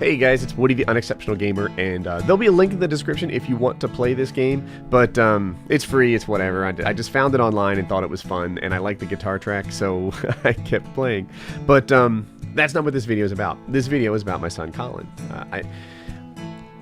Hey guys, it's Woody the Unexceptional Gamer, and there'll be a link in the description if you want to play this game, but it's free, it's whatever. I just found it online and thought it was fun, and I like the guitar track, so I kept playing. But that's not what this video is about. This video is about my son, Colin.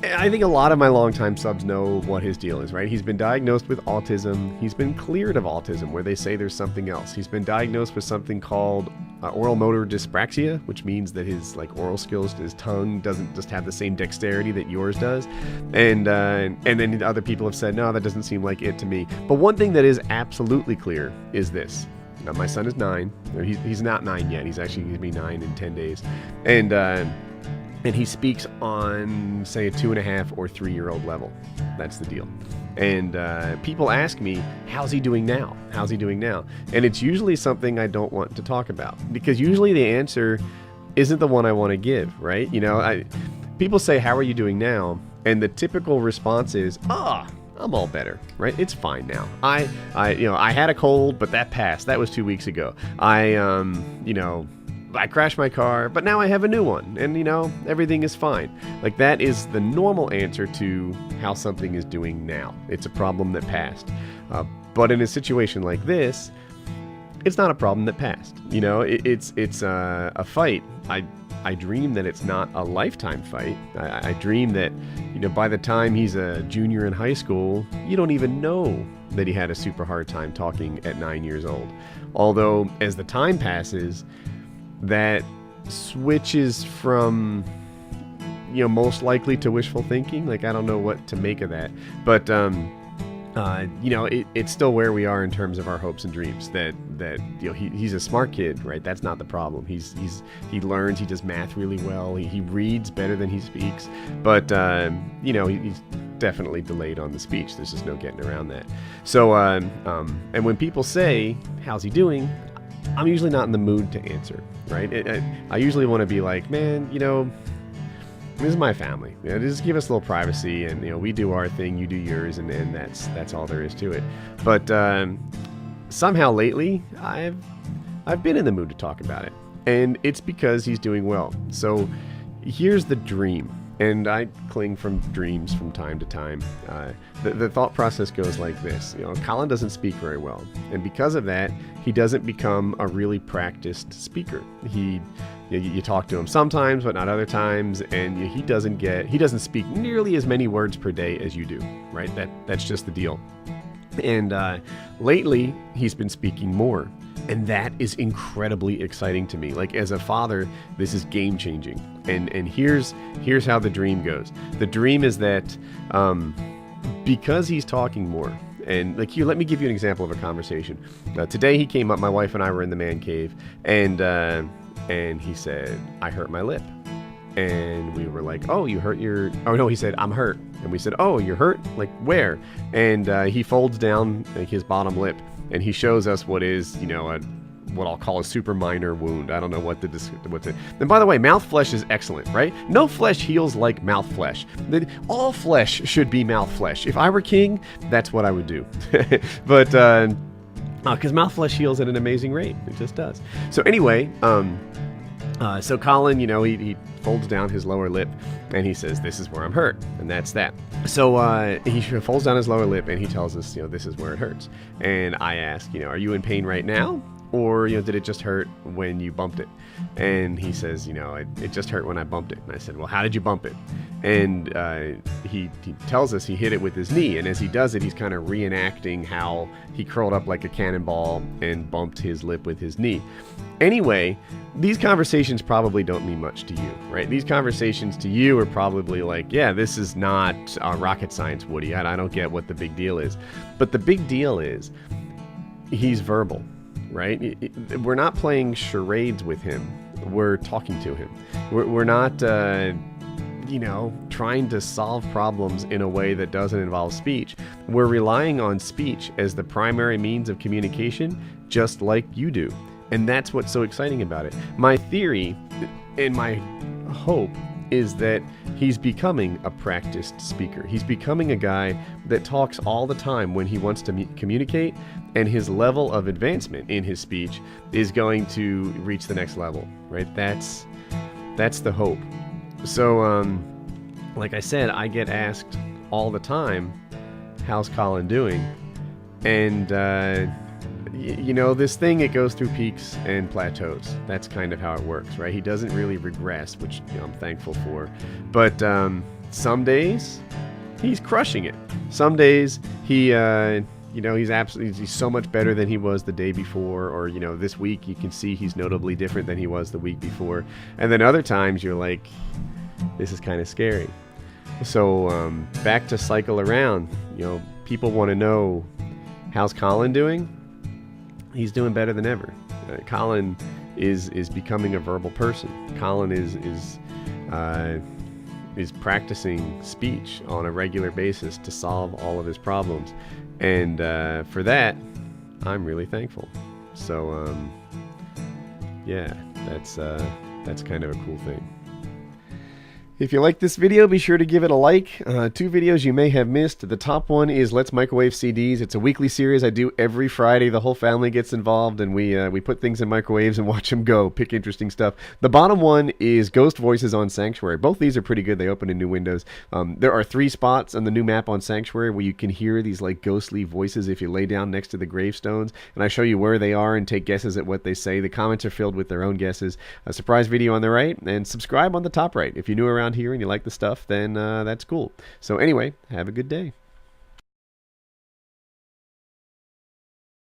I think a lot of my longtime subs know what his deal is, right? He's been diagnosed with autism. He's been cleared of autism, where they say there's something else. He's been diagnosed with something called oral motor dyspraxia, which means that his oral skills, his tongue doesn't just have the same dexterity that yours does. And then other people have said, no, that doesn't seem like it to me. But one thing that is absolutely clear is this. Now, my son is 9. He's not 9 yet. He's actually going to be 9 in 10 days. And he speaks on, say, a 2.5 or 3-year-old level. That's the deal. And people ask me, how's he doing now? How's he doing now? And it's usually something I don't want to talk about, because usually the answer isn't the one I want to give, right? You know, people say, how are you doing now? And the typical response is, I'm all better, right? It's fine now. I had a cold, but that passed. That was 2 weeks ago. I crashed my car, but now I have a new one, and everything is fine. Like, that is the normal answer to how something is doing now. It's a problem that passed. But in a situation like this, it's not a problem that passed. It's a fight. I dream that it's not a lifetime fight. I dream that, by the time he's a junior in high school, you don't even know that he had a super hard time talking at 9 years old. Although, as the time passes, that switches from, most likely to wishful thinking. Like, I don't know what to make of that. But, it's still where we are in terms of our hopes and dreams. That he's a smart kid, right? That's not the problem. He learns, he does math really well. He reads better than he speaks. But, he's definitely delayed on the speech. There's just no getting around that. So, and when people say, how's he doing? I'm usually not in the mood to answer, right? I usually want to be like, man, this is my family. Just give us a little privacy, and we do our thing, you do yours, and that's all there is to it. But somehow lately, I've been in the mood to talk about it, and it's because he's doing well. So here's the dream. And I cling from dreams from time to time. The thought process goes like this. Colin doesn't speak very well. And because of that, he doesn't become a really practiced speaker. You talk to him sometimes, but not other times. And he doesn't speak nearly as many words per day as you do, right? That's just the deal. And lately, he's been speaking more. And that is incredibly exciting to me. Like, as a father, this is game changing. And here's how the dream goes. The dream is that because he's talking more, and let me give you an example of a conversation. Today he came up, my wife and I were in the man cave, and he said, I hurt my lip. And we were like, oh, you hurt your... Oh, no, he said, I'm hurt. And we said, oh, you're hurt? Like, where? And he folds down his bottom lip, and he shows us what is, what I'll call a super minor wound. I don't know what to... And by the way, mouth flesh is excellent, right? No flesh heals like mouth flesh. All flesh should be mouth flesh. If I were king, that's what I would do. But, because mouth flesh heals at an amazing rate. It just does. So anyway, so Colin, he folds down his lower lip, and he says, this is where I'm hurt, and that's that. So he folds down his lower lip, and he tells us, this is where it hurts. And I ask, are you in pain right now? Or, did it just hurt when you bumped it? And he says, it just hurt when I bumped it. And I said, well, how did you bump it? And he tells us he hit it with his knee. And as he does it, he's kind of reenacting how he curled up like a cannonball and bumped his lip with his knee. Anyway, these conversations probably don't mean much to you, right? These conversations to you are probably like, yeah, this is not rocket science, Woody. I don't get what the big deal is. But the big deal is he's verbal. Right? We're not playing charades with him. We're talking to him. We're not, trying to solve problems in a way that doesn't involve speech. We're relying on speech as the primary means of communication, just like you do. And that's what's so exciting about it. My theory and my hope is that he's becoming a practiced speaker. He's becoming a guy that talks all the time when he wants to communicate, and his level of advancement in his speech is going to reach the next level, right? That's the hope. So, like I said, I get asked all the time, how's Colin doing? And, you know, this thing, it goes through peaks and plateaus. That's kind of how it works, right? He doesn't really regress, which, you know, I'm thankful for. But some days, he's crushing it. Some days, he, you know, he's so much better than he was the day before. Or, you know, this week, you can see he's notably different than he was the week before. And then other times, you're like, this is kind of scary. So back to cycle around, you know, people want to know, how's Colin doing? He's doing better than ever. Colin is becoming a verbal person. Colin is practicing speech on a regular basis to solve all of his problems, and for that, I'm really thankful. So yeah, that's kind of a cool thing. If you like this video, be sure to give it a like. 2 videos you may have missed. The top one is Let's Microwave CDs. It's a weekly series I do every Friday. The whole family gets involved, and we put things in microwaves and watch them go. Pick interesting stuff. The bottom one is Ghost Voices on Sanctuary. Both these are pretty good. They open in new windows. There are 3 spots on the new map on Sanctuary where you can hear these like ghostly voices if you lay down next to the gravestones, and I show you where they are and take guesses at what they say. The comments are filled with their own guesses. A surprise video on the right, and subscribe on the top right. If you're new around here and you like the stuff, then that's cool. So anyway, have a good day.